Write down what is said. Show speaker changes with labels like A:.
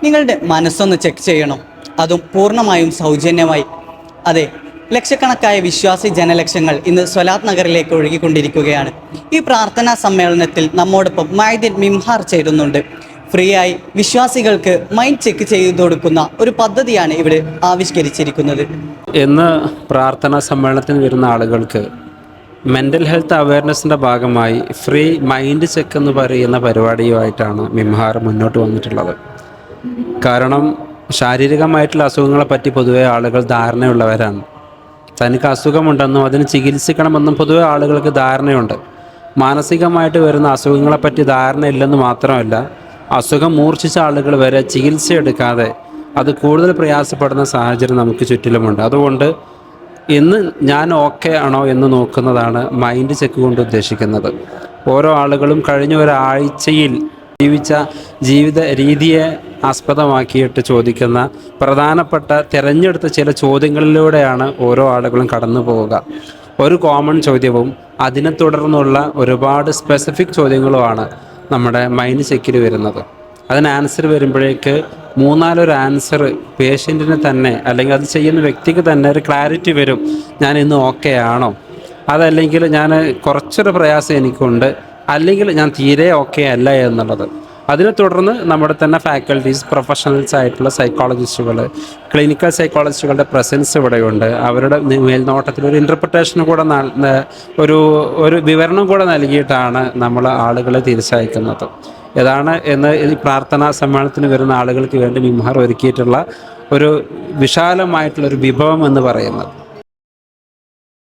A: നിങ്ങളുടെ മനസ്സൊന്ന് ചെക്ക് ചെയ്യണം, അതും പൂർണ്ണമായും സൗജന്യമായി. അതെ, ലക്ഷക്കണക്കായ വിശ്വാസി ജനലക്ഷങ്ങൾ ഇന്ന് സ്വലാത്ത് നഗറിലേക്ക് ഒഴുകിക്കൊണ്ടിരിക്കുകയാണ്. ഈ പ്രാർത്ഥനാ സമ്മേളനത്തിൽ നമ്മോടൊപ്പം മൈദിൻ മിംഹാർ ചേരുന്നുണ്ട്. ഫ്രീ ആയി വിശ്വാസികൾക്ക് മൈൻഡ് ചെക്ക് ചെയ്തു കൊടുക്കുന്ന ഒരു പദ്ധതിയാണ് ഇവിടെ ആവിഷ്കരിച്ചിരിക്കുന്നത്.
B: ഇന്ന് പ്രാർത്ഥനാ സമ്മേളനത്തിന് വരുന്ന ആളുകൾക്ക് മെൻ്റൽ ഹെൽത്ത് അവയർനെസ്സിൻ്റെ ഭാഗമായി ഫ്രീ മൈൻഡ് ചെക്ക് എന്ന് പറയുന്ന പരിപാടിയുമായിട്ടാണ് മിംഹാർ മുന്നോട്ട് വന്നിട്ടുള്ളത്. കാരണം ശാരീരികമായിട്ടുള്ള അസുഖങ്ങളെപ്പറ്റി പൊതുവെ ആളുകൾ ധാരണയുള്ളവരാണ്. തനിക്ക് അസുഖമുണ്ടെന്നും അതിന് ചികിത്സിക്കണമെന്നും പൊതുവെ ആളുകൾക്ക് ധാരണയുണ്ട്. മാനസികമായിട്ട് വരുന്ന അസുഖങ്ങളെപ്പറ്റി ധാരണയില്ലെന്ന് മാത്രമല്ല, അസുഖം മൂർച്ഛിച്ച ആളുകൾ വരെ ചികിത്സ എടുക്കാതെ അത് കൂടുതൽ പ്രയാസപ്പെടുന്ന സാഹചര്യം നമുക്ക് ചുറ്റിലുമുണ്ട്. അതുകൊണ്ട് ഇന്ന് ഞാൻ ഓക്കെ ആണോ എന്ന് നോക്കുന്നതാണ് മൈൻഡ് ചെക്ക് കൊണ്ട് ഉദ്ദേശിക്കുന്നത്. ഓരോ ആളുകളും കഴിഞ്ഞ ഒരാഴ്ചയിൽ ജീവിച്ച ജീവിത രീതിയെ ആസ്പദമാക്കിയിട്ട് ചോദിക്കുന്ന പ്രധാനപ്പെട്ട തിരഞ്ഞെടുത്ത ചില ചോദ്യങ്ങളിലൂടെയാണ് ഓരോ ആളുകളും കടന്നു പോവുക. ഒരു കോമൺ ചോദ്യവും അതിനെ തുടർന്നുള്ള ഒരുപാട് സ്പെസിഫിക് ചോദ്യങ്ങളുമാണ് നമ്മുടെ മൈൻഡ് ചെക്കിൽ വരുന്നത്. അതിന് ആൻസർ വരുമ്പോഴേക്ക് മൂന്നാലൊരു ആൻസർ പേഷ്യൻറ്റിന് തന്നെ അല്ലെങ്കിൽ അത് ചെയ്യുന്ന വ്യക്തിക്ക് തന്നെ ഒരു ക്ലാരിറ്റി വരും. ഞാൻ ഇന്ന് ഓക്കെ ആണോ, അതല്ലെങ്കിൽ ഞാൻ കുറച്ചൊരു പ്രയാസം എനിക്കുണ്ട്, അല്ലെങ്കിൽ ഞാൻ തീരെ ഓക്കെ അല്ല എന്നുള്ളത്. അതിനെ തുടർന്ന് നമ്മുടെ തന്നെ ഫാക്കൽറ്റീസ്, പ്രൊഫഷണൽസ് ആയിട്ടുള്ള സൈക്കോളജിസ്റ്റുകൾ, ക്ലിനിക്കൽ സൈക്കോളജിസ്റ്റുകളുടെ പ്രസൻസ് ഇവിടെയുണ്ട്. അവരുടെ മേൽനോട്ടത്തിൽ ഒരു ഇൻ്റർപ്രിട്ടേഷൻ കൂടെ ഒരു വിവരണം കൂടെ നൽകിയിട്ടാണ് നമ്മൾ ആളുകളെ തിരിച്ചയക്കുന്നത്. ഏതാണ് എന്ന് ഈ പ്രാർത്ഥനാ സമ്മേളനത്തിന് വരുന്ന ആളുകൾക്ക് വേണ്ടി മിംഹാർ ഒരുക്കിയിട്ടുള്ള ഒരു വിശാലമായിട്ടുള്ളൊരു വിഭവം എന്ന് പറയുന്നത്.